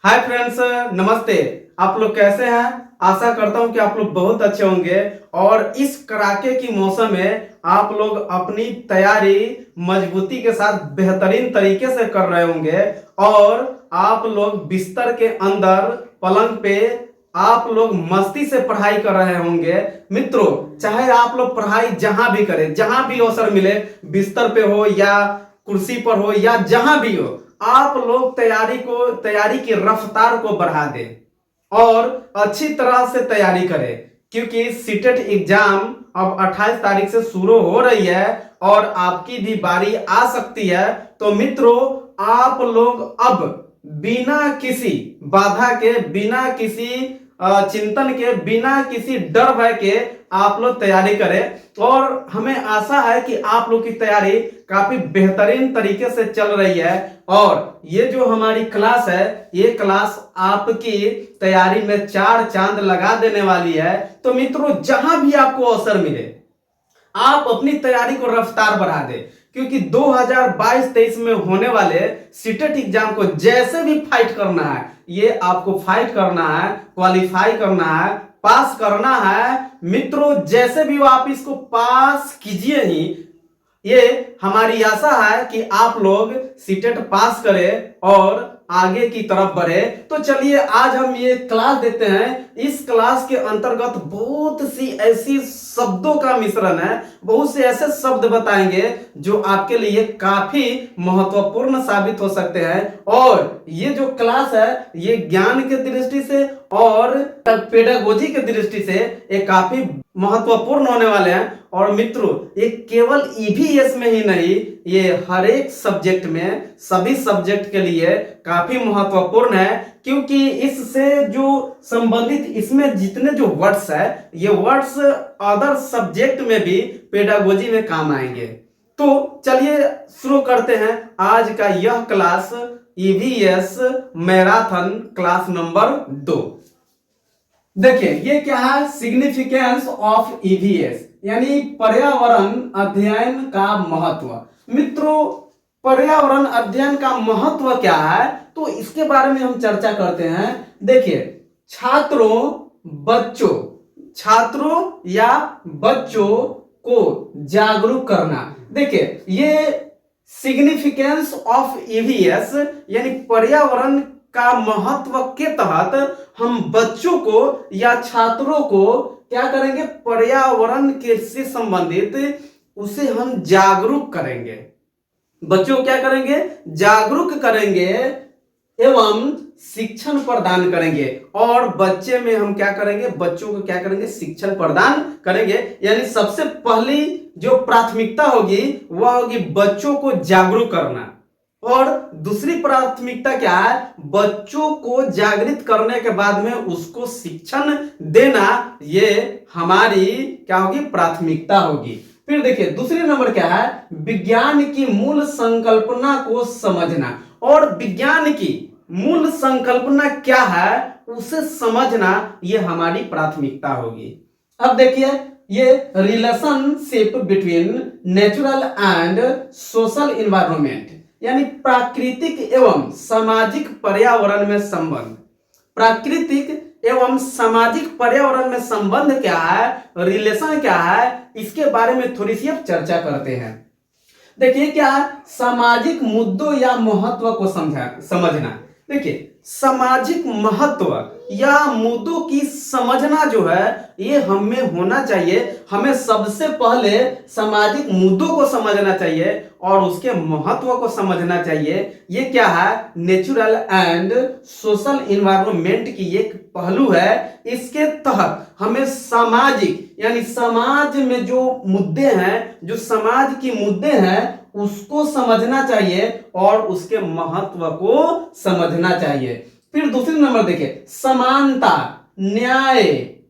Hi friends, नमस्ते। आप लोग कैसे हैं? आशा करता हूं कि आप लोग बहुत अच्छे होंगे और इस कड़ाके की मौसम में आप लोग अपनी तैयारी मजबूती के साथ बेहतरीन तरीके से कर रहे होंगे और आप लोग बिस्तर के अंदर पलंग पे आप लोग मस्ती से पढ़ाई कर रहे होंगे। मित्रों, चाहे आप लोग पढ़ाई जहां भी करें, जहां भी अवसर मिले, बिस्तर पे हो या कुर्सी पर हो या जहां भी हो, आप लोग तैयारी की रफ्तार को बढ़ा दें और अच्छी तरह से तैयारी करें, क्योंकि सीटेट एग्जाम अब 28 तारीख से शुरू हो रही है और आपकी भी बारी आ सकती है। तो मित्रों, आप लोग अब बिना किसी बाधा के, बिना किसी चिंतन के, बिना किसी डर भय के आप लोग तैयारी करें और हमें आशा है कि आप लोग की तैयारी काफी बेहतरीन तरीके से चल रही है। और ये जो हमारी क्लास है, ये क्लास आपकी तैयारी में चार चांद लगा देने वाली है। तो मित्रों, जहां भी आपको अवसर मिले, आप अपनी तैयारी को रफ्तार बढ़ा दें, क्योंकि 2022-23 में होने वाले सीटेट एग्जाम को जैसे भी फाइट करना है, ये आपको फाइट करना है, क्वालिफाई करना है, पास करना है। मित्रों, जैसे भी हो आप इसको पास कीजिए ही। ये हमारी आशा है कि आप लोग सीटेट पास करें और आगे की तरफ बढ़े। तो चलिए आज हम ये क्लास देते हैं। इस क्लास के अंतर्गत बहुत सी ऐसी शब्दों का मिश्रण है, बहुत से ऐसे शब्द बताएंगे जो आपके लिए काफी महत्वपूर्ण साबित हो सकते हैं। और ये जो क्लास है, ये ज्ञान के दृष्टि से और पेडागोजी के दृष्टि से ये काफी महत्वपूर्ण होने वाले हैं। और मित्रों, ये केवल ईवीएस में ही नहीं, ये हर एक सब्जेक्ट में, सभी सब्जेक्ट के लिए काफी महत्वपूर्ण है, क्योंकि इससे जो संबंधित इसमें जितने जो वर्ड्स है, ये वर्ड्स अदर सब्जेक्ट में भी पेडागोजी में काम आएंगे। तो चलिए शुरू करते हैं आज का यह class, EVS marathon class number 2। देखिए ये क्या है, सिग्निफिकेंस ऑफ ईवीएस यानी पर्यावरण अध्ययन का महत्व। मित्रों, पर्यावरण अध्ययन का महत्व क्या है, तो इसके बारे में हम चर्चा करते हैं। देखिए, छात्रों या बच्चों को जागरूक करना। देखिए, ये सिग्निफिकेंस ऑफ ईवीएस यानी पर्यावरण का महत्व के तहत हम बच्चों को या छात्रों को क्या करेंगे, पर्यावरण के से संबंधित उसे हम जागरूक करेंगे। बच्चों को क्या करेंगे, जागरूक करेंगे एवं शिक्षण प्रदान करेंगे। और बच्चे में हम क्या करेंगे, बच्चों को क्या करेंगे, शिक्षण प्रदान करेंगे। यानी सबसे पहली जो प्राथमिकता होगी वह होगी बच्चों को जागरूक करना। और दूसरी प्राथमिकता क्या है, बच्चों को जागृत करने के बाद में उसको शिक्षण देना, ये हमारी क्या होगी, प्राथमिकता होगी। फिर देखिए दूसरे नंबर क्या है, विज्ञान की मूल संकल्पना को समझना। और विज्ञान की मूल संकल्पना क्या है उसे समझना, ये हमारी प्राथमिकता होगी। अब देखिए, ये relationship between natural and social environment यानी प्राकृतिक एवं सामाजिक पर्यावरण में संबंध। प्राकृतिक एवं सामाजिक पर्यावरण में संबंध क्या है, रिलेशन क्या है, इसके बारे में थोड़ी सी अब चर्चा करते हैं। देखिए क्या है, सामाजिक मुद्दों या महत्व को समझना। देखिए, सामाजिक महत्व या मुद्दों की समझना जो है, ये हमें होना चाहिए। हमें सबसे पहले सामाजिक मुद्दों को समझना चाहिए और उसके महत्व को समझना चाहिए। ये क्या है, नेचुरल एंड सोशल इन्वायरमेंट की एक पहलू है। इसके तहत हमें सामाजिक यानी समाज में जो मुद्दे हैं, जो समाज की मुद्दे हैं, उसको समझना चाहिए और उसके महत्व को समझना चाहिए। फिर दूसरे नंबर देखिए, समानता, न्याय,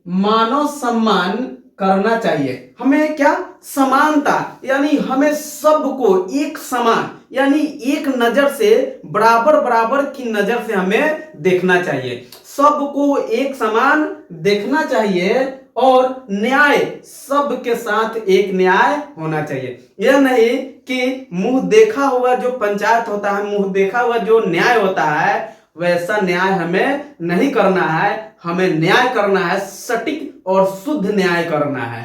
मानव सम्मान करना चाहिए। हमें क्या, समानता यानी हमें सबको एक समान यानी एक नजर से, बराबर बराबर की नजर से हमें देखना चाहिए। सबको एक समान देखना चाहिए और न्याय, सबके साथ एक न्याय होना चाहिए। यह नहीं कि मुंह देखा हुआ जो पंचायत होता है, मुंह देखा हुआ जो न्याय होता है, वैसा न्याय हमें नहीं करना है। हमें न्याय करना है, सटीक और शुद्ध न्याय करना है।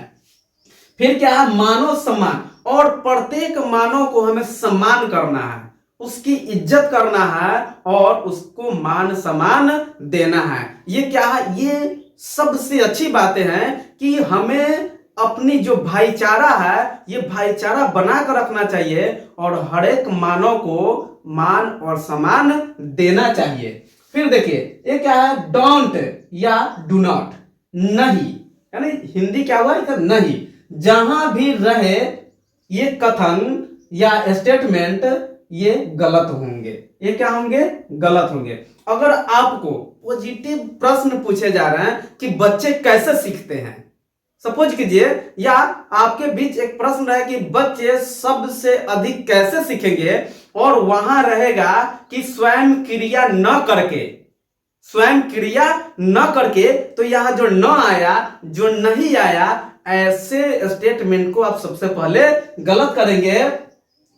फिर क्या है, मानव सम्मान, और प्रत्येक मानव को हमें सम्मान करना है, उसकी इज्जत करना है और उसको मान सम्मान देना है। ये क्या है, ये सबसे अच्छी बातें हैं कि हमें अपनी जो भाईचारा है ये भाईचारा बनाकर रखना चाहिए और हर एक मानव को मान और सम्मान देना चाहिए। फिर देखिए ये क्या है, डोंट या डू नॉट, नहीं, यानी हिंदी क्या हुआ, नहीं। जहां भी रहे ये कथन या स्टेटमेंट ये गलत होंगे। ये क्या होंगे, गलत होंगे। अगर आपको पॉजिटिव प्रश्न पूछे जा रहे हैं कि बच्चे कैसे सीखते हैं, सपोज कीजिए, या आपके बीच एक प्रश्न है कि बच्चे सबसे अधिक कैसे सीखेंगे, और वहां रहेगा कि स्वयं क्रिया न करके, स्वयं क्रिया न करके, तो यहां जो न आया, जो नहीं आया, ऐसे स्टेटमेंट को आप सबसे पहले गलत करेंगे।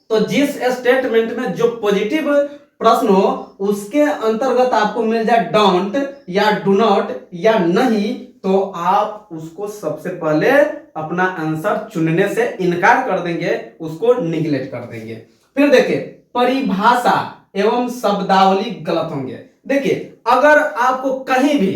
तो जिस स्टेटमेंट में जो पॉजिटिव प्रश्न हो उसके अंतर्गत आपको मिल जाए डोंट या डू नॉट या नहीं, तो आप उसको सबसे पहले अपना आंसर चुनने से इनकार कर देंगे, उसको निगलेक्ट कर देंगे। फिर देखिए परिभाषा एवं शब्दावली गलत होंगे। देखिए अगर आपको कहीं भी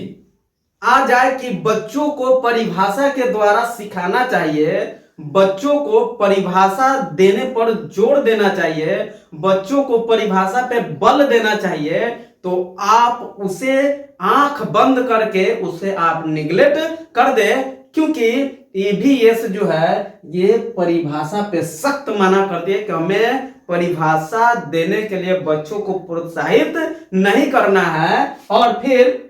आ जाए कि बच्चों को परिभाषा के द्वारा सिखाना चाहिए, बच्चों को परिभाषा देने पर जोर देना चाहिए, बच्चों को परिभाषा पे बल देना चाहिए, तो आप उसे आंख बंद करके उसे आप निगलेक्ट कर दे, क्योंकि ईवीएस जो है ये परिभाषा पे सख्त मना करती है कि हमें परिभाषा देने के लिए बच्चों को प्रोत्साहित नहीं करना है। और फिर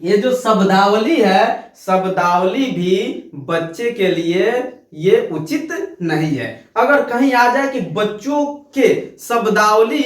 ये जो शब्दावली है, शब्दावली भी बच्चे के लिए ये उचित नहीं है। अगर कहीं आ जाए कि बच्चों के शब्दावली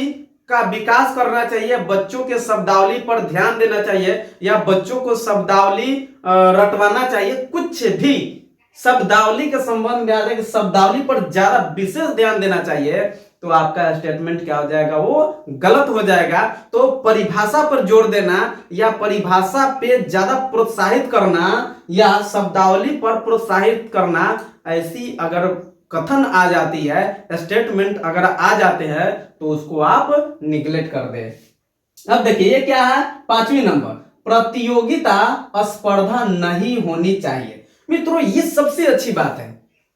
का विकास करना चाहिए, बच्चों के शब्दावली पर ध्यान देना चाहिए, या बच्चों को शब्दावली रटवाना चाहिए, कुछ भी शब्दावली के संबंध में आ जाए कि शब्दावली पर ज्यादा विशेष ध्यान देना चाहिए, तो आपका स्टेटमेंट क्या हो जाएगा, वो गलत हो जाएगा। तो परिभाषा पर जोर देना या परिभाषा पे ज्यादा प्रोत्साहित करना या शब्दावली पर प्रोत्साहित करना, ऐसी अगर कथन आ जाती है, स्टेटमेंट अगर आ जाते हैं, तो उसको आप निगलेक्ट कर दें। अब देखिए ये क्या है, 5वीं नंबर, प्रतियोगिता स्पर्धा नहीं होनी चाहिए। मित्रों ये सबसे अच्छी बात है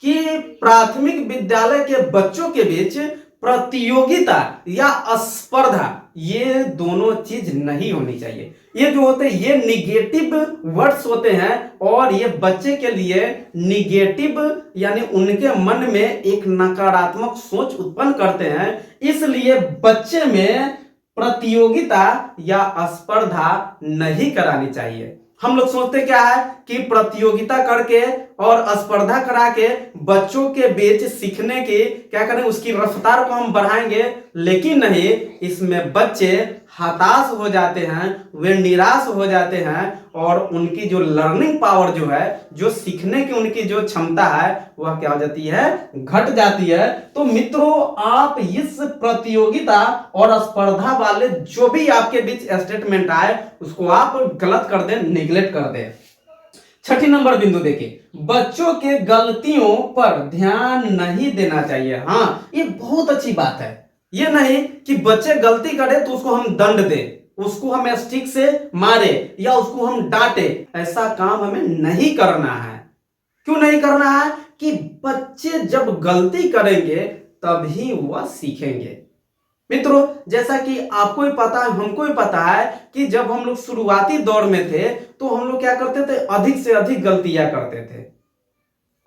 कि प्राथमिक विद्यालय के बच्चों के बीच प्रतियोगिता या स्पर्धा ये दोनों चीज नहीं होनी चाहिए। ये जो होते हैं ये निगेटिव वर्ड्स होते हैं और ये बच्चे के लिए निगेटिव यानी उनके मन में एक नकारात्मक सोच उत्पन्न करते हैं। इसलिए बच्चे में प्रतियोगिता या स्पर्धा नहीं करानी चाहिए। हम लोग सोचते क्या है कि प्रतियोगिता करके और स्पर्धा करा के बच्चों के बीच सीखने की क्या करें, उसकी रफ्तार को हम बढ़ाएंगे, लेकिन नहीं, इसमें बच्चे हताश हो जाते हैं, वे निराश हो जाते हैं और उनकी जो लर्निंग पावर जो है, जो सीखने की उनकी जो क्षमता है, वह क्या हो जाती है, घट जाती है। तो मित्रों आप इस प्रतियोगिता और स्पर्धा वाले जो भी आपके बीच स्टेटमेंट आए उसको आप गलत कर दें, निगलेक्ट कर दें। 6 नंबर बिंदु देखिए, बच्चों के गलतियों पर ध्यान नहीं देना चाहिए। हाँ ये बहुत अच्छी बात है। ये नहीं कि बच्चे गलती करे तो उसको हम दंड दें, उसको हम स्टिक से मारे या उसको हम डांटे, ऐसा काम हमें नहीं करना है। क्यों नहीं करना है कि बच्चे जब गलती करेंगे तभी वह सीखेंगे। मित्रों जैसा कि आपको भी पता है, हमको भी पता है कि जब हम लोग शुरुआती दौर में थे तो हम लोग क्या करते थे, अधिक से अधिक गलतियां करते थे,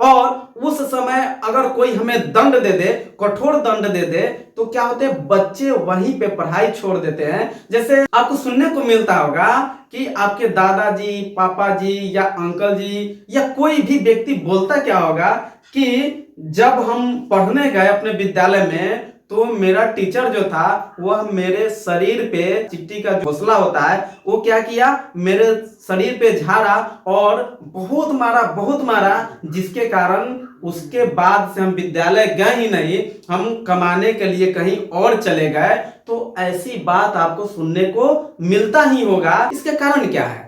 और उस समय अगर कोई हमें दंड दे दे, कठोर दंड दे दे, तो क्या होते हैं, बच्चे वहीं पे पढ़ाई छोड़ देते हैं। जैसे आपको सुनने को मिलता होगा कि आपके दादाजी, पापा जी या अंकल जी या कोई भी व्यक्ति बोलता क्या होगा कि जब हम पढ़ने गए अपने विद्यालय में तो मेरा टीचर जो था वह मेरे शरीर पे चिट्टी का घोंसला होता है वो क्या किया, मेरे शरीर पे झाड़ा और बहुत मारा, जिसके कारण उसके बाद से हम विद्यालय गए ही नहीं, हम कमाने के लिए कहीं और चले गए। तो ऐसी बात आपको सुनने को मिलता ही होगा। इसके कारण क्या है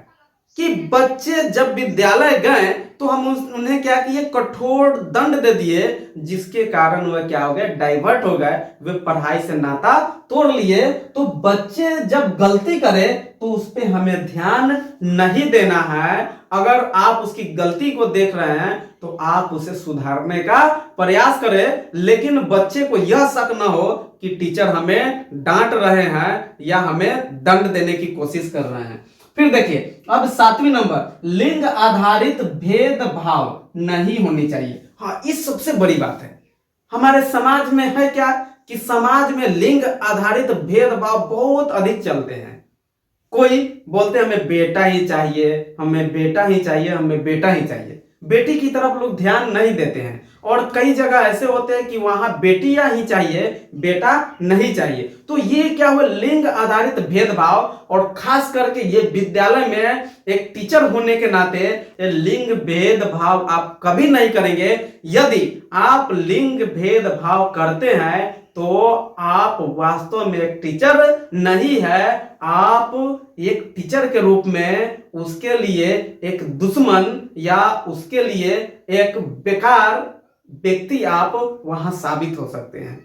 कि बच्चे जब विद्यालय गए तो हम उन्हें क्या किए, कठोर दंड दे दिए, जिसके कारण वह क्या हो गए, डाइवर्ट हो गए, वे पढ़ाई से नाता तोड़ लिए। तो बच्चे जब गलती करे तो उस पे हमें ध्यान नहीं देना है। अगर आप उसकी गलती को देख रहे हैं तो आप उसे सुधारने का प्रयास करें, लेकिन बच्चे को यह शक न हो कि टीचर हमें डांट रहे हैं या हमें दंड देने की कोशिश कर रहे हैं। फिर देखिए अब 7वीं नंबर, लिंग आधारित भेदभाव नहीं होनी चाहिए। हाँ, इस सबसे बड़ी बात है हमारे समाज में है क्या कि समाज में लिंग आधारित भेदभाव बहुत अधिक चलते हैं। कोई बोलते हैं हमें बेटा ही चाहिए, हमें बेटा ही चाहिए, हमें बेटा ही चाहिए, बेटी की तरफ लोग ध्यान नहीं देते हैं। और कई जगह ऐसे होते हैं कि वहां बेटियां ही चाहिए, बेटा नहीं चाहिए। तो ये क्या हुआ, लिंग आधारित भेदभाव। और खास करके ये विद्यालय में एक टीचर होने के नाते ये लिंग भेदभाव आप कभी नहीं करेंगे। यदि आप लिंग भेदभाव करते हैं तो आप वास्तव में एक टीचर नहीं है, आप एक टीचर के रूप में उसके लिए एक दुश्मन या उसके लिए एक बेकार व्यक्ति आप वहां साबित हो सकते हैं।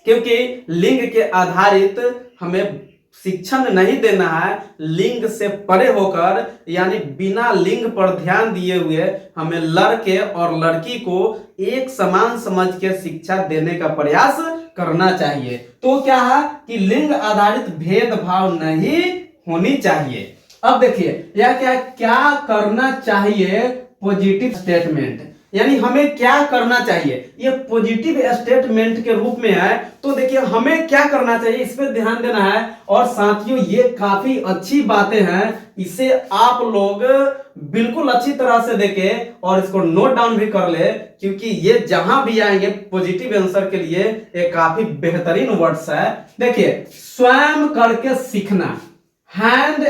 क्योंकि लिंग के आधारित हमें शिक्षण नहीं देना है, लिंग से परे होकर यानी बिना लिंग पर ध्यान दिए हुए हमें लड़के और लड़की को एक समान समझ के शिक्षा देने का प्रयास करना चाहिए। तो क्या है कि लिंग आधारित भेदभाव नहीं होनी चाहिए। अब देखिए यह क्या करना चाहिए, पॉजिटिव स्टेटमेंट, यानी हमें क्या करना चाहिए, ये पॉजिटिव स्टेटमेंट के रूप में है। तो देखिए हमें क्या करना चाहिए इस पर ध्यान देना है। और साथियों ये काफी अच्छी बातें हैं, इसे आप लोग बिल्कुल अच्छी तरह से देखें और इसको नोट डाउन भी कर ले, क्योंकि ये जहां भी आएंगे पॉजिटिव आंसर के लिए ये काफी बेहतरीन वर्ड्स है। देखिए स्वयं करके सीखना, hand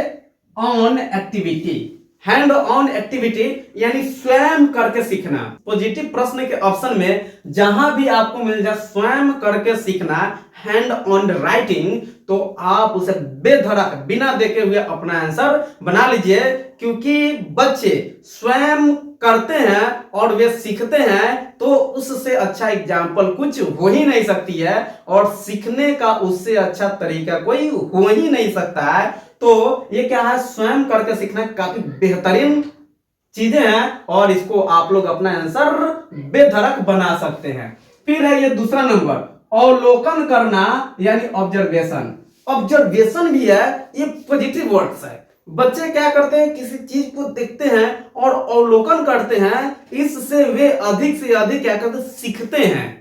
on activity, hand on activity यानी स्वयं करके सीखना। पॉजिटिव प्रश्न के ऑप्शन में जहां भी आपको मिल जाए स्वयं करके सीखना, हैंड ऑन राइटिंग, तो आप उसे बेधड़क बिना देखे हुए अपना आंसर बना लीजिए। क्योंकि बच्चे स्वयं करते हैं और वे सीखते हैं तो उससे अच्छा एग्जाम्पल कुछ हो ही नहीं सकती है, और सीखने का उससे अच्छा तरीका कोई हो ही नहीं सकता है। तो ये क्या है, स्वयं करके सीखना काफी बेहतरीन चीजें हैं और इसको आप लोग अपना आंसर बेधड़क बना सकते हैं। फिर है ये दूसरा नंबर, अवलोकन करना यानी ऑब्जर्वेशन। ऑब्जर्वेशन भी है, ये पॉजिटिव वर्ड्स है। बच्चे क्या करते हैं, किसी चीज को देखते हैं और अवलोकन करते हैं, इससे वे अधिक से अधिक क्या करते हैं, सीखते हैं।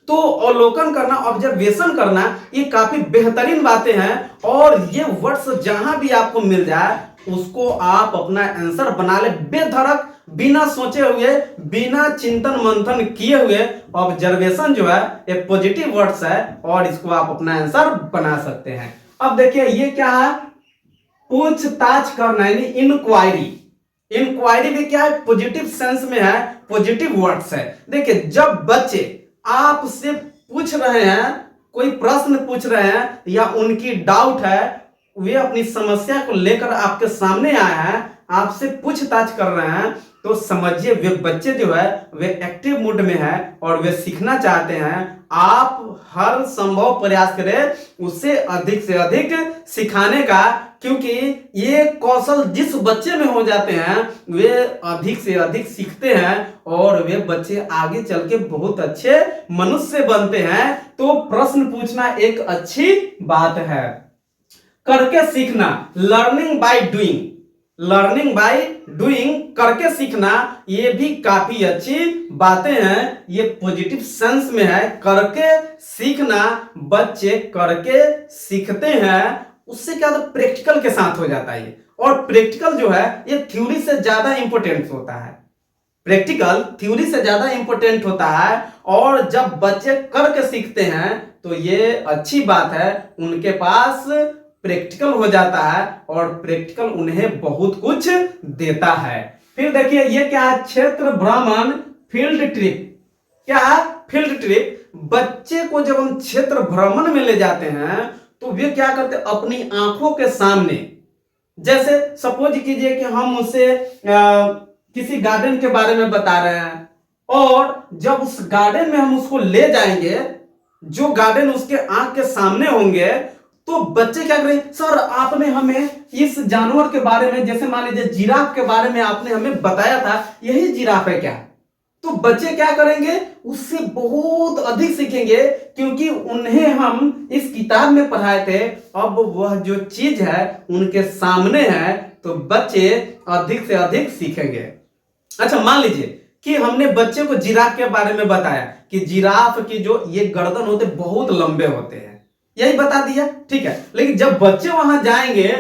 तो अवलोकन करना, ऑब्जर्वेशन करना, ये काफी बेहतरीन बातें हैं। और ये वर्ड्स जहां भी आपको मिल जाए उसको आप अपना आंसर बना ले बेधड़क, बिना सोचे हुए, बिना चिंतन मंथन किए हुए। ऑब्जर्वेशन जो है ये पॉजिटिव वर्ड्स है और इसको आप अपना आंसर बना सकते हैं। अब देखिए ये क्या है, पूछताछ करना यानी इंक्वायरी। इंक्वायरी भी क्या है, पॉजिटिव सेंस में है, पॉजिटिव वर्ड्स है। देखिए जब बच्चे आपसे पूछ रहे हैं, कोई प्रश्न पूछ रहे हैं या उनकी डाउट है, वे अपनी समस्या को लेकर आपके सामने आए हैं, आपसे पूछताछ कर रहे हैं, तो समझिए वे बच्चे जो है वे एक्टिव मूड में है और वे सीखना चाहते हैं। आप हर संभव प्रयास करें उससे अधिक से अधिक सिखाने का, क्योंकि ये कौशल जिस बच्चे में हो जाते हैं वे अधिक से अधिक सीखते हैं और वे बच्चे आगे चल के बहुत अच्छे मनुष्य बनते हैं। तो प्रश्न पूछना एक अच्छी बात है। करके सीखना, learning by doing, learning by doing, करके सीखना, ये भी काफी अच्छी बातें हैं, ये पॉजिटिव सेंस में है। करके सीखना, बच्चे करके सीखते हैं, उससे क्या होता है, प्रैक्टिकल के साथ हो जाता है। और प्रैक्टिकल जो है ये थ्योरी से ज्यादा इंपॉर्टेंट होता है, प्रैक्टिकल थ्योरी से ज्यादा इंपॉर्टेंट होता है। और जब बच्चे करके सीखते हैं तो ये अच्छी बात है, उनके पास प्रैक्टिकल हो जाता है और प्रैक्टिकल उन्हें बहुत कुछ देता है। फिर देखिए ये क्या है, क्षेत्र भ्रमण, फील्ड ट्रिप। क्या है, फील्ड ट्रिप, बच्चे को जब हम क्षेत्र भ्रमण में ले जाते हैं तो वे क्या करते हैं, अपनी आंखों के सामने, जैसे सपोज कीजिए कि हम उसे किसी गार्डन के बारे में बता रहे हैं, और जब उस गार्डन में हम उसको ले जाएंगे, जो गार्डन उसके आंख के सामने होंगे, तो बच्चे क्या करेंगे, सर आपने हमें इस जानवर के बारे में, जैसे मान लीजिए जिराफ के बारे में आपने हमें बताया था, यही जिराफ है क्या? तो बच्चे क्या करेंगे, उससे बहुत अधिक सीखेंगे, क्योंकि उन्हें हम इस किताब में पढ़ाए थे, अब वह जो चीज है उनके सामने है, तो बच्चे अधिक से अधिक सीखेंगे। अच्छा, मान लीजिए कि हमने बच्चे को जिराफ के बारे में बताया कि जिराफ की जो ये गर्दन होते बहुत लंबे होते हैं, यही बता दिया, ठीक है। लेकिन जब बच्चे वहां जाएंगे,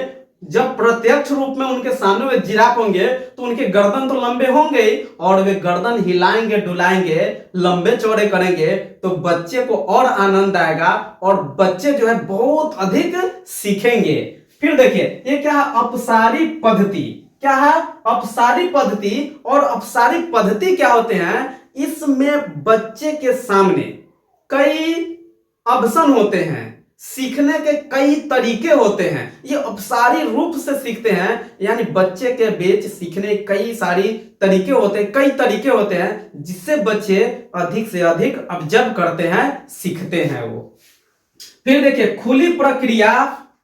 जब प्रत्यक्ष रूप में उनके सामने वे जिराफ होंगे, तो उनके गर्दन तो लंबे होंगे ही, और वे गर्दन हिलाएंगे डुलाएंगे, लंबे चौड़े करेंगे, तो बच्चे को और आनंद आएगा और बच्चे जो है बहुत अधिक सीखेंगे। फिर देखिए ये क्या है, अपसारी पद्धति। क्या है, अपसारी पद्धति। और अपसारी पद्धति क्या होते हैं, इसमें बच्चे के सामने कई ऑप्शन होते हैं, सीखने के कई तरीके होते हैं, ये अपसारी रूप से सीखते हैं, यानी बच्चे के बीच सीखने कई सारी तरीके होते हैं, कई तरीके होते हैं, जिससे बच्चे अधिक से अधिक ऑब्जर्व करते हैं, सीखते हैं वो। फिर देखिए खुली प्रक्रिया,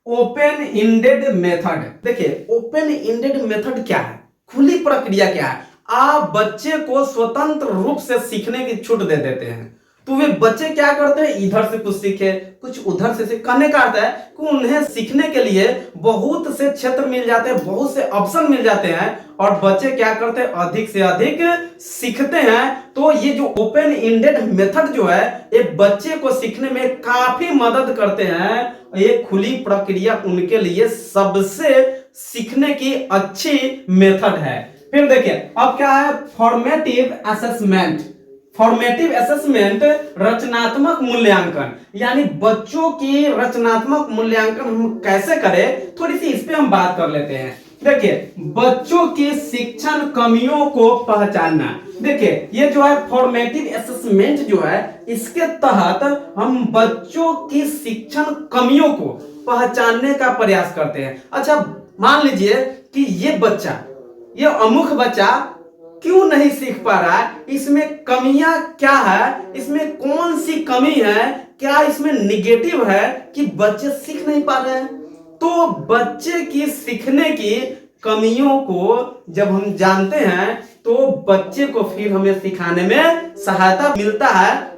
ओपन इंडेड मेथड। देखिए ओपन इंडेड मेथड क्या है, खुली प्रक्रिया क्या है, आप बच्चे को स्वतंत्र रूप से सीखने की छूट दे देते हैं, तो वे बच्चे क्या करते हैं, इधर से कुछ सीखे, कुछ उधर से सीखे। कहने का अर्थ है कि उन्हें सीखने के लिए बहुत से क्षेत्र मिल जाते हैं, बहुत से ऑप्शन मिल जाते हैं, और बच्चे क्या करते हैं, अधिक से अधिक सीखते हैं। तो ये जो ओपन इंडेड मेथड जो है, ये बच्चे को सीखने में काफी मदद करते हैं। ये खुली प्रक्रिया उनके लिए सबसे सीखने की अच्छी मेथड है। फिर देखिए अब क्या है, फॉर्मेटिव असेसमेंट। फॉर्मेटिव असेसमेंट, रचनात्मक मूल्यांकन, यानी बच्चों की रचनात्मक मूल्यांकन हम कैसे करें, थोड़ी सी इस पे हम बात कर लेते हैं। देखिए बच्चों की शिक्षण कमियों को पहचानना। देखिए ये जो है फॉर्मेटिव असेसमेंट जो है, इसके तहत हम बच्चों की शिक्षण कमियों को पहचानने का प्रयास करते हैं। अच्छा मान लीजिए कि ये बच्चा, ये अमुख बच्चा क्यों नहीं सीख पा रहा है, इसमें कमियां क्या है, इसमें कौन सी कमी है, क्या इसमें निगेटिव है कि बच्चे सीख नहीं पा रहे हैं। तो बच्चे की सीखने की कमियों को जब हम जानते हैं, तो बच्चे को फिर हमें सिखाने में सहायता मिलता है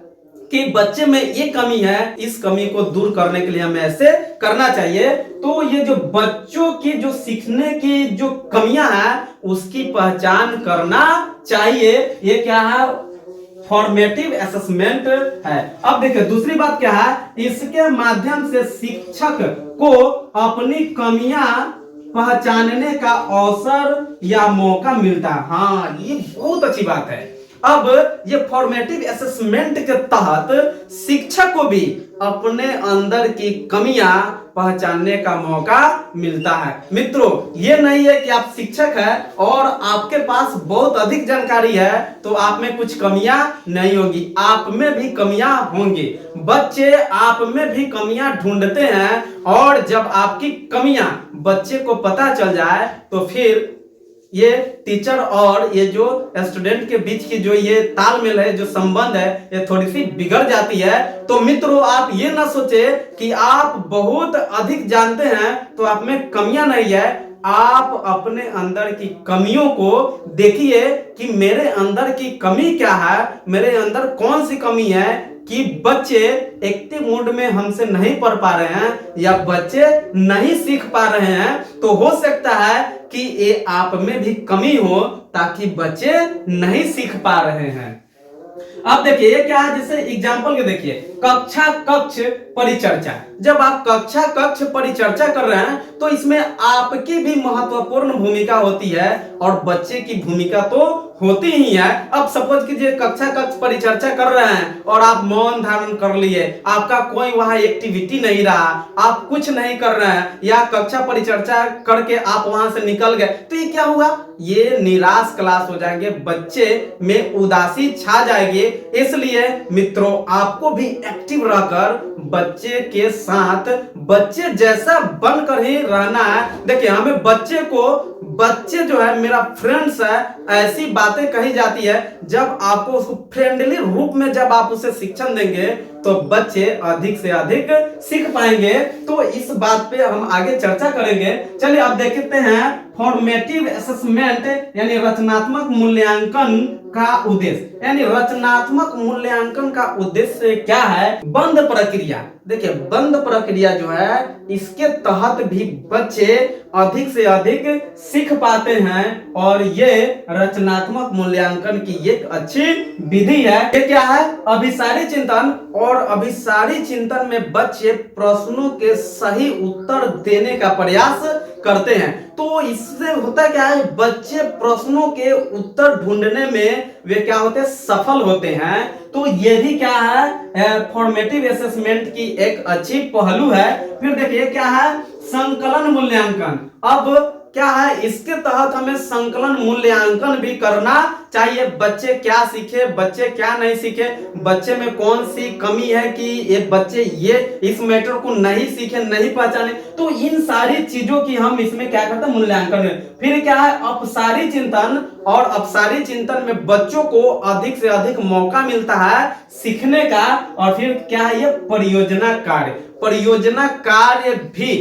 कि बच्चे में ये कमी है, इस कमी को दूर करने के लिए हमें ऐसे करना चाहिए। तो ये जो बच्चों की जो सीखने की जो कमियां हैं, उसकी पहचान करना चाहिए। ये क्या है, फॉर्मेटिव असेसमेंट है। अब देखिए दूसरी बात क्या है, इसके माध्यम से शिक्षक को अपनी कमियां पहचानने का अवसर या मौका मिलता है। हाँ ये बहुत अच्छी बात है। अब ये फॉर्मेटिव असेसमेंट के तहत शिक्षक को भी अपने अंदर की कमियां पहचानने का मौका मिलता है। मित्रों ये नहीं है कि आप शिक्षक हैं और आपके पास बहुत अधिक जानकारी है तो आप में कुछ कमियां नहीं होगी, आप में भी कमियां होंगी। बच्चे आप में भी कमियां ढूंढते हैं, और जब आपकी कमियां बच्चे को पता चल जाए तो फिर ये टीचर और ये जो स्टूडेंट के बीच की जो ये तालमेल है, जो संबंध है, ये थोड़ी सी बिगड़ जाती है। तो मित्रों आप ये ना सोचे कि आप बहुत अधिक जानते हैं तो आप में कमियां नहीं है। आप अपने अंदर की कमियों को देखिए कि मेरे अंदर की कमी क्या है, मेरे अंदर कौन सी कमी है कि बच्चे एक्टिव मोड में हमसे नहीं पढ़ पा रहे हैं या बच्चे नहीं सीख पा रहे हैं। तो हो सकता है कि ये आप में भी कमी हो ताकि बच्चे नहीं सीख पा रहे हैं। अब देखिए ये क्या है, जैसे एग्जांपल के देखिए कक्षा कक्ष परिचर्चा। जब आप कक्षा कक्ष परिचर्चा कर रहे हैं तो इसमें आपकी भी महत्वपूर्ण भूमिका होती है और बच्चे की भूमिका तो होती ही है। अब सपोज कीजिए कक्ष परिचर्चा कर रहे हैं और आप मौन धारण कर लिए, आपका कोई वहां एक्टिविटी नहीं रहा, आप कुछ नहीं कर रहे हैं, या कक्षा परिचर्चा करके आप वहां से निकल गए, तो ये क्या हुआ? ये निराश क्लास हो जाएंगे, बच्चे में उदासी छा जाएगी। इसलिए मित्रों आपको भी एक्टिव रहकर बच्चे के साथ बच्चे जैसा बनकर ही रहना है। देखिए हमें बच्चे जो है मेरा फ्रेंड्स है, ऐसी बातें कही जाती है जब आपको उसको फ्रेंडली रूप में जब आप उसे शिक्षण देंगे तो बच्चे अधिक से अधिक सीख पाएंगे। तो इस बात पे हम आगे चर्चा करेंगे। चलिए अब देखते हैं फॉर्मेटिव असेसमेंट यानी रचनात्मक मूल्यांकन का उद्देश्य। यानी रचनात्मक मूल्यांकन का उद्देश्य क्या है? बंद प्रक्रिया। देखिए बंद प्रक्रिया जो है इसके तहत भी बच्चे अधिक से अधिक सीख पाते हैं और ये रचनात्मक मूल्यांकन की एक अच्छी विधि है। ये क्या है? अभिसारी चिंतन। और अभिसारी चिंतन में बच्चे प्रश्नों के सही उत्तर देने का प्रयास करते हैं। तो इससे होता क्या है? बच्चे प्रश्नों के उत्तर ढूंढने में वे क्या होते हैं? सफल होते हैं। तो ये भी क्या है? फॉर्मेटिव असेसमेंट की एक अच्छी पहलू है। फिर देखिए क्या है? संकलन मूल्यांकन। अब क्या है? इसके तहत हमें संकलन मूल्यांकन भी करना चाहिए। बच्चे क्या सीखे, बच्चे क्या नहीं सीखे, बच्चे में कौन सी कमी है कि ये बच्चे ये इस मैटर को नहीं सीखे, नहीं पहचाने। तो इन सारी चीजों की हम इसमें क्या करते हैं? मूल्यांकन। फिर क्या है? अपसारी चिंतन। और अपसारी चिंतन में बच्चों को अधिक से अधिक मौका मिलता है सीखने का। और फिर क्या है? ये परियोजना कार्य। परियोजना कार्य भी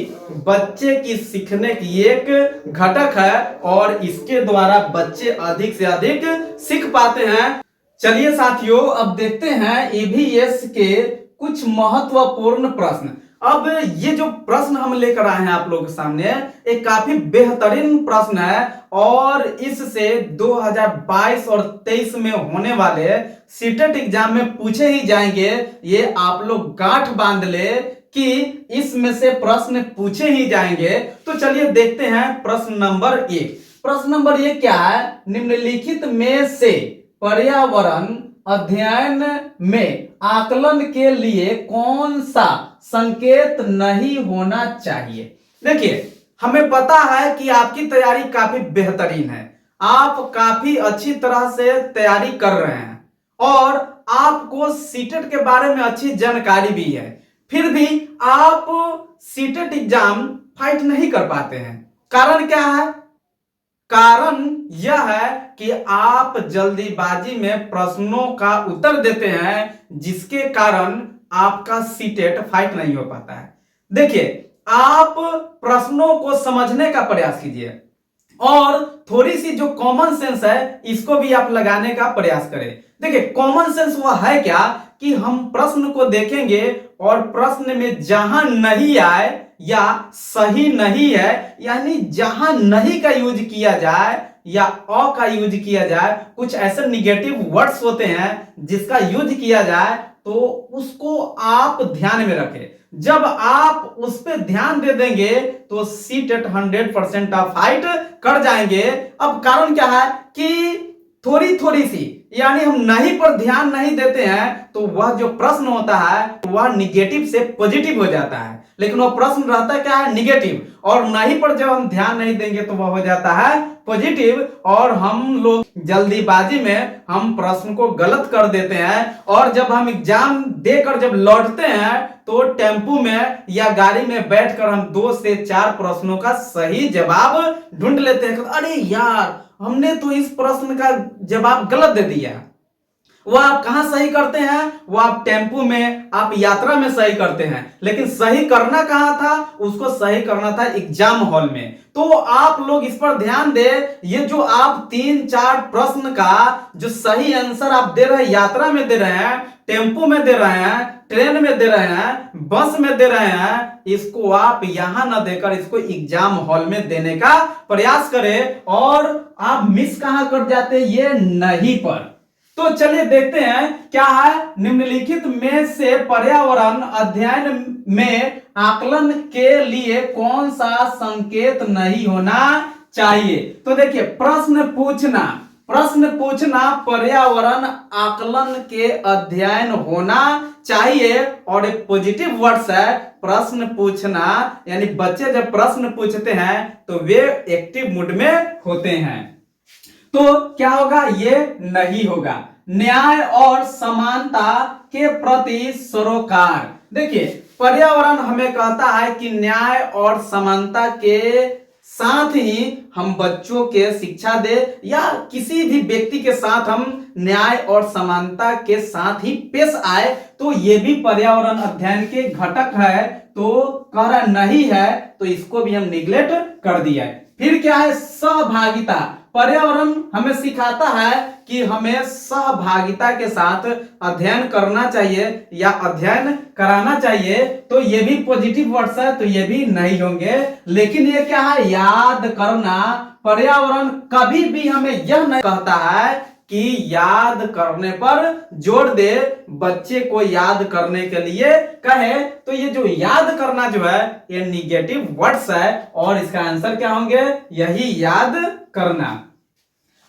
बच्चे की सीखने की एक घटक है और इसके द्वारा बच्चे अधिक से अधिक सीख पाते हैं। चलिए साथियों अब देखते हैं ईवीएस के कुछ महत्वपूर्ण प्रश्न। अब ये जो प्रश्न हम लेकर आए हैं आप लोगों के सामने एक काफी बेहतरीन प्रश्न है और इससे 2022 और 23 में होने वाले सीटेट एग्जाम में पूछे ही जाएंगे। ये आप लोग गांठ बांध ले कि इसमें से प्रश्न पूछे ही जाएंगे। तो चलिए देखते हैं प्रश्न नंबर 1। प्रश्न नंबर 1 क्या है? निम्नलिखित में से पर्यावरण अध्ययन में आकलन के लिए कौन सा संकेत नहीं होना चाहिए? देखिए हमें पता है कि आपकी तैयारी काफी बेहतरीन है, आप काफी अच्छी तरह से तैयारी कर रहे हैं और आपको सीटेट के बारे में अच्छी जानकारी भी है, फिर भी आप सीटेट एग्जाम फाइट नहीं कर पाते हैं। कारण क्या है? कारण यह है कि आप जल्दीबाजी में प्रश्नों का उत्तर देते हैं जिसके कारण आपका सीटेट फाइट नहीं हो पाता है। देखिए आप प्रश्नों को समझने का प्रयास कीजिए और थोड़ी सी जो कॉमन सेंस है इसको भी आप लगाने का प्रयास करें। देखिए कॉमन सेंस वह है क्या कि हम प्रश्न को देखेंगे और प्रश्न में जहां नहीं आए या सही नहीं है यानी जहां नहीं का यूज किया जाए या अ का यूज किया जाए, कुछ ऐसे निगेटिव वर्ड्स होते हैं जिसका यूज किया जाए तो उसको आप ध्यान में रखें। जब आप उस पर ध्यान दे देंगे तो सीटेट 100% आप फाइट कर जाएंगे। अब कारण क्या है कि थोड़ी सी यानी हम नहीं पर ध्यान नहीं देते हैं तो वह जो प्रश्न होता है वह निगेटिव से पॉजिटिव हो जाता है, लेकिन वह प्रश्न रहता क्या है? निगेटिव। और नहीं पर जब हम ध्यान नहीं देंगे तो वह हो जाता है पॉजिटिव और हम लोग जल्दीबाजी में हम प्रश्न को गलत कर देते हैं और जब हम एग्जाम देकर जब लौटते हैं तो टेम्पू में या गाड़ी में बैठकर हम 2 से 4 प्रश्नों का सही जवाब ढूंढ लेते हैं। अरे यार हमने तो इस प्रश्न का जवाब गलत दे दिया। वो आप कहां सही करते हैं? वो आप टेम्पू में, आप यात्रा में सही करते हैं, लेकिन सही करना कहां था? उसको सही करना था एग्जाम हॉल में। तो आप लोग इस पर ध्यान दें। ये जो आप 3-4 प्रश्न का जो सही आंसर आप दे रहे हैं, यात्रा में दे रहे हैं, टेम्पू में दे रहे हैं, ट्रेन में दे रहे हैं, बस में दे रहे हैं, इसको आप यहां ना देकर इसको एग्जाम हॉल में देने का प्रयास करें। और आप मिस कहां कर जाते हैं? ये नहीं पर। तो चलिए देखते हैं क्या है निम्नलिखित में से पर्यावरण अध्ययन में आकलन के लिए कौन सा संकेत नहीं होना चाहिए। तो देखिए प्रश्न पूछना प्रश्न पूछना पर्यावरण आकलन के अध्ययन होना चाहिए। और एक पॉजिटिव वर्ड्स है प्रश्न पूछना, यानी बच्चे जब प्रश्न पूछते हैं तो वे एक्टिव मूड में होते हैं। तो क्या होगा, ये नहीं होगा। न्याय और समानता के प्रति सरोकार। देखिए पर्यावरण हमें कहता है कि न्याय और समानता के साथ ही हम बच्चों के शिक्षा दे, या किसी भी व्यक्ति के साथ हम न्याय और समानता के साथ ही पेश आए, तो ये भी पर्यावरण अध्ययन के घटक है। तो कह रहा नहीं है तो इसको भी हम निगलेक्ट कर दिया है। फिर क्या है, सहभागिता। पर्यावरण हमें सिखाता है कि हमें सहभागिता के साथ अध्ययन करना चाहिए या अध्ययन कराना चाहिए। तो ये भी पॉजिटिव वर्ड्स है, तो ये भी नहीं होंगे। लेकिन ये क्या है, याद करना। पर्यावरण कभी भी हमें यह नहीं कहता है कि याद करने पर जोर दे, बच्चे को याद करने के लिए कहे। तो ये जो याद करना जो है ये निगेटिव वर्ड्स है, और इसका आंसर क्या होंगे, यही याद करना।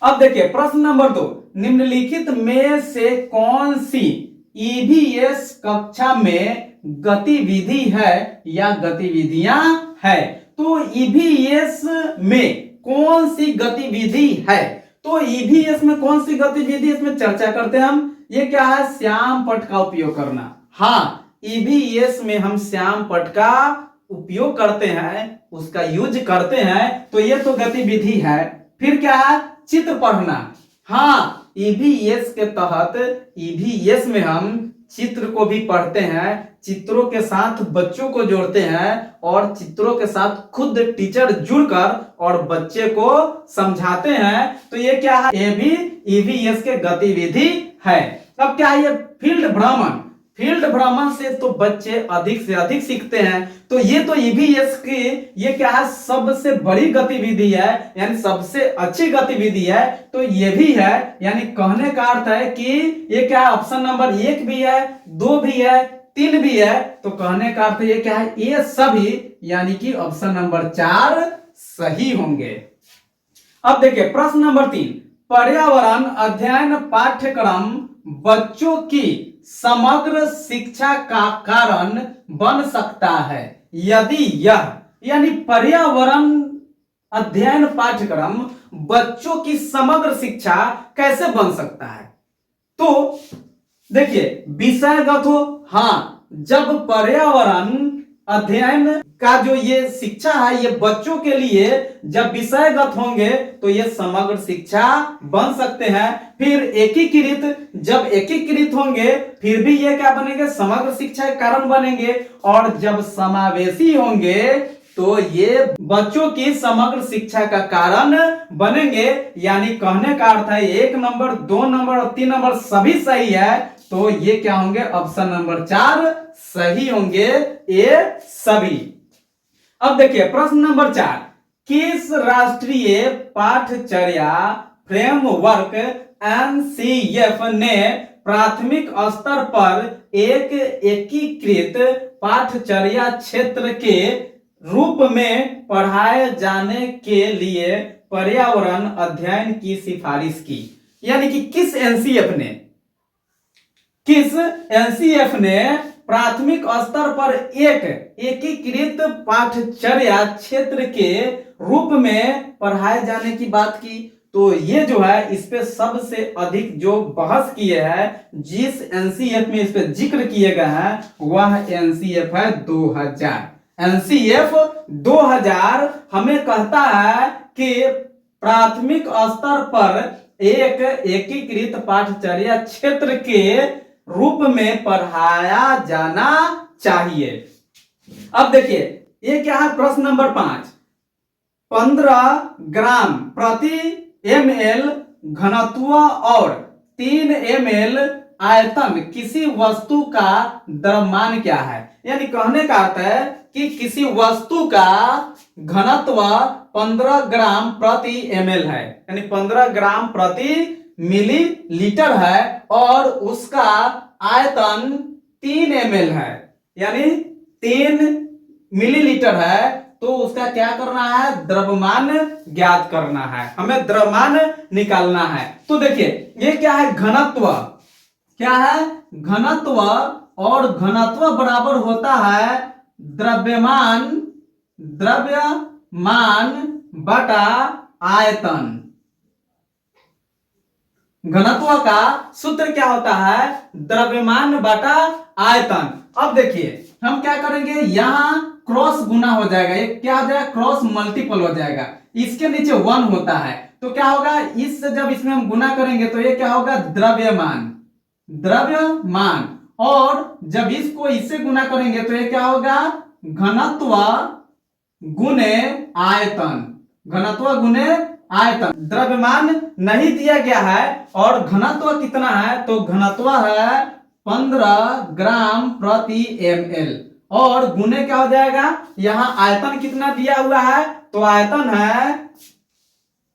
अब देखिए प्रश्न नंबर 2, निम्नलिखित में से कौन सी ईवीएस कक्षा में गतिविधि है या गतिविधियां है। तो ईवीएस में कौन सी गतिविधि है, तो ईवीएस में कौन सी गतिविधि, इसमें चर्चा करते हैं हम। ये क्या है, श्याम पट्ट का उपयोग करना। हाँ, ईवीएस में हम श्याम पट्ट का उपयोग करते हैं, उसका यूज करते हैं, तो ये तो गतिविधि है। फिर क्या है, चित्र पढ़ना। हाँ, ईवीएस के तहत ईवीएस में हम चित्र को भी पढ़ते हैं, चित्रों के साथ बच्चों को जोड़ते हैं, और चित्रों के साथ खुद टीचर जुड़कर और बच्चे को समझाते हैं। तो ये क्या है, ये भी ईवीएस के गतिविधि है। अब क्या है, ये फील्ड भ्रमण। फील्ड भ्रमण से तो बच्चे अधिक से अधिक सीखते हैं। तो ये तो ईवीएस की ये क्या है, सबसे बड़ी गतिविधि है, यानी सबसे अच्छी गतिविधि है। तो ये भी है, यानी कहने का अर्थ है कि ये क्या है, ऑप्शन नंबर 1 भी है, 2 भी है, 3 भी है। तो कहने का अर्थ ये क्या है, ये सभी, यानी कि ऑप्शन नंबर 4 सही होंगे। अब देखिए प्रश्न नंबर 3, पर्यावरण अध्ययन पाठ्यक्रम बच्चों की समग्र शिक्षा का कारण बन सकता है यदि यह, यानी पर्यावरण अध्ययन पाठ्यक्रम बच्चों की समग्र शिक्षा कैसे बन सकता है। तो देखिए विषयगत हो, हाँ, जब पर्यावरण अध्ययन का जो ये शिक्षा है ये बच्चों के लिए जब विषयगत होंगे तो ये समग्र शिक्षा बन सकते हैं। फिर एकीकृत, जब एकीकृत होंगे फिर भी ये क्या बनेंगे, समग्र शिक्षा के कारण बनेंगे। और जब समावेशी होंगे तो ये बच्चों की समग्र शिक्षा का कारण बनेंगे। यानी कहने का अर्थ है 1 नंबर, 2 नंबर और 3 नंबर सभी सही है। तो ये क्या होंगे, ऑप्शन नंबर 4 सही होंगे, ये सभी। अब देखिए प्रश्न नंबर 4, किस राष्ट्रीय पाठचर्या फ्रेमवर्क एनसीएफ ने प्राथमिक स्तर पर एक एकीकृत पाठचर्या क्षेत्र के रूप में पढ़ाए जाने के लिए पर्यावरण अध्ययन की सिफारिश की। यानी कि किस एनसीएफ ने प्राथमिक स्तर पर एक एकीकृत पाठचर्या क्षेत्र के रूप में पढ़ाए जाने की बात की। तो ये जो है इस पे सबसे अधिक जो बहस किए हैं, जिस एनसीएफ में इस पे जिक्र किए गए हैं, वह एनसीएफ है 2000। एनसीएफ 2000 हमें कहता है कि प्राथमिक स्तर पर एक एकीकृत पाठचर्या क्षेत्र के रूप में पढ़ाया जाना चाहिए। अब देखिए ये क्या है, प्रश्न नंबर 5, 15 ग्राम प्रति ml घनत्व और 3 ml आयतन किसी वस्तु का द्रव्यमान क्या है। यानी कहने का अर्थ है कि किसी वस्तु का घनत्व 15 ग्राम प्रति ml है, यानी 15 ग्राम प्रति मिलीलीटर है, और उसका आयतन 3 ml है, यानी 3 मिलीलीटर है। तो उसका क्या करना है, द्रव्यमान ज्ञात करना है, हमें द्रव्यमान निकालना है। तो देखिए ये क्या है, घनत्व, क्या है, घनत्व, और घनत्व बराबर होता है द्रव्यमान, द्रव्यमान बटा आयतन। घनत्व का सूत्र क्या होता है, द्रव्यमान बटा आयतन। अब देखिए हम क्या करेंगे, यहां क्रॉस गुना हो जाएगा, ये क्या हो जाएगा, क्रॉस मल्टीपल हो जाएगा, इसके नीचे 1 होता है, तो क्या होगा, इससे जब इसमें हम गुना करेंगे तो ये क्या होगा, द्रव्यमान, द्रव्यमान, और जब इसको इससे गुना करेंगे तो ये क्या होगा, घनत्व गुने आयतन, घनत्व गुने आयतन। द्रव्यमान नहीं दिया गया है और घनत्व कितना है, तो घनत्व है 15 ग्राम प्रति ml, और गुने क्या हो जाएगा, यहां आयतन कितना दिया हुआ है, तो आयतन है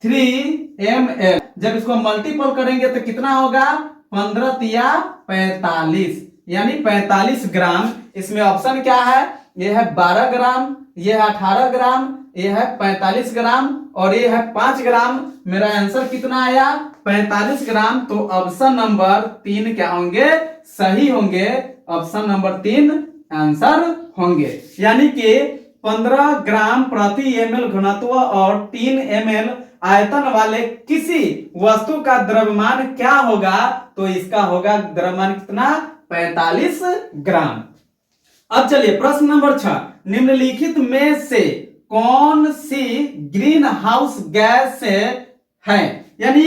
3 ml। जब इसको मल्टीपल करेंगे तो कितना होगा, 15 तिया 45, यानी 45 ग्राम। इसमें ऑप्शन क्या है, ये है 12 ग्राम, ये है 18 ग्राम, ये है 45 ग्राम, और ये है 5 ग्राम। मेरा आंसर कितना आया, 45 ग्राम। तो ऑप्शन नंबर 3 क्या होंगे, सही होंगे, ऑप्शन नंबर 3 आंसर होंगे। यानी कि 15 ग्राम प्रति ml घनत्व और 3 ml आयतन वाले किसी वस्तु का द्रव्यमान क्या होगा, तो इसका होगा द्रव्यमान कितना, 45 ग्राम। अब चलिए प्रश्न नंबर 6, निम्नलिखित में से कौन सी ग्रीन हाउस गैस है, यानी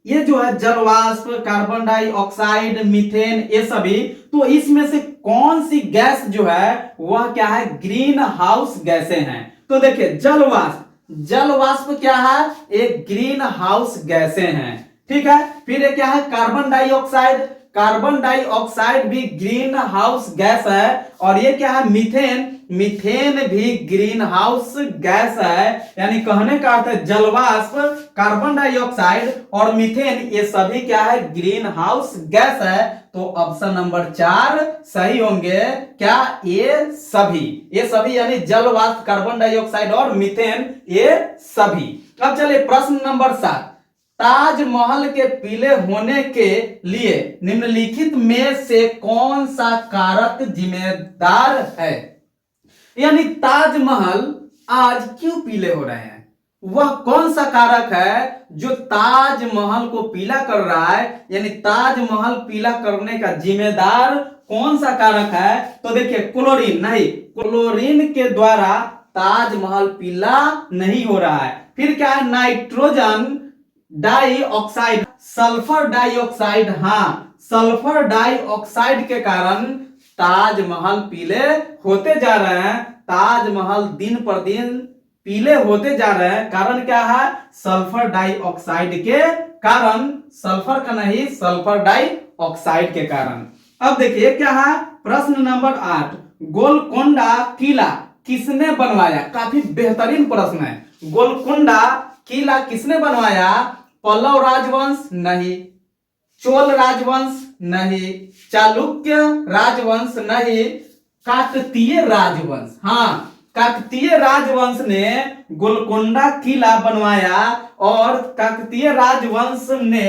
ये जो है जलवाष्प, कार्बन डाइऑक्साइड, मीथेन, ये सभी, तो इसमें से कौन सी गैस जो है वह क्या है, ग्रीन हाउस गैसें हैं। तो देखिए जलवाष्प, जलवाष्प क्या है, एक ग्रीन हाउस गैसें हैं, ठीक है। फिर ये क्या है, कार्बन डाइऑक्साइड, कार्बन डाइऑक्साइड भी ग्रीन हाउस गैस है। और ये क्या है, मीथेन, मीथेन भी ग्रीन हाउस गैस है। यानी कहने का अर्थ है जलवाष्प, कार्बन डाइऑक्साइड और मीथेन, ये सभी क्या है, ग्रीन हाउस गैस है। तो ऑप्शन नंबर 4 सही होंगे, क्या, ये सभी, ये सभी यानी जलवाष्प, कार्बन डाइऑक्साइड और मीथेन, ये सभी। अब चलिए प्रश्न नंबर 7, ताजमहल के पीले होने के लिए निम्नलिखित में से कौन सा कारक जिम्मेदार है, यानी ताजमहल आज क्यों पीले हो रहे हैं, वह कौन सा कारक है जो ताजमहल को पीला कर रहा है, यानी ताजमहल पीला करने का जिम्मेदार कौन सा कारक है। तो देखिए क्लोरीन, नहीं, क्लोरीन के द्वारा ताजमहल पीला नहीं हो रहा है। फिर क्या है, नाइट्रोजन डाइऑक्साइड, सल्फर डाइऑक्साइड, हाँ सल्फर डाइऑक्साइड के कारण ताजमहल पीले होते जा रहे हैं, ताजमहल दिन पर दिन पीले होते जा रहे हैं। कारण क्या है, सल्फर डाइऑक्साइड के कारण, सल्फर का नहीं, सल्फर डाइऑक्साइड के कारण। अब देखिए क्या है, प्रश्न नंबर 8, गोलकोंडा किला किसने बनवाया, काफी बेहतरीन प्रश्न है। गोलकोंडा किला किसने बनवाया, पल्लव राजवंश नहीं, चोल राजवंश नहीं, चालुक्य राजवंश नहीं, काकतीय राजवंश, हाँ काकतीय राजवंश ने गोलकोंडा किला बनवाया। और काकतीय राजवंश ने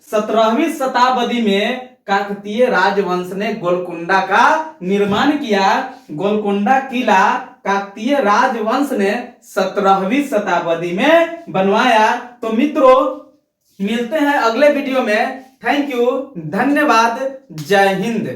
17वीं शताब्दी में काकतीय राजवंश ने गोलकोंडा का निर्माण किया। गोलकोंडा किला काकतीय राजवंश ने 17वीं शताब्दी में बनवाया। तो मित्रों मिलते हैं अगले वीडियो में, थैंक यू, धन्यवाद, जय हिंद।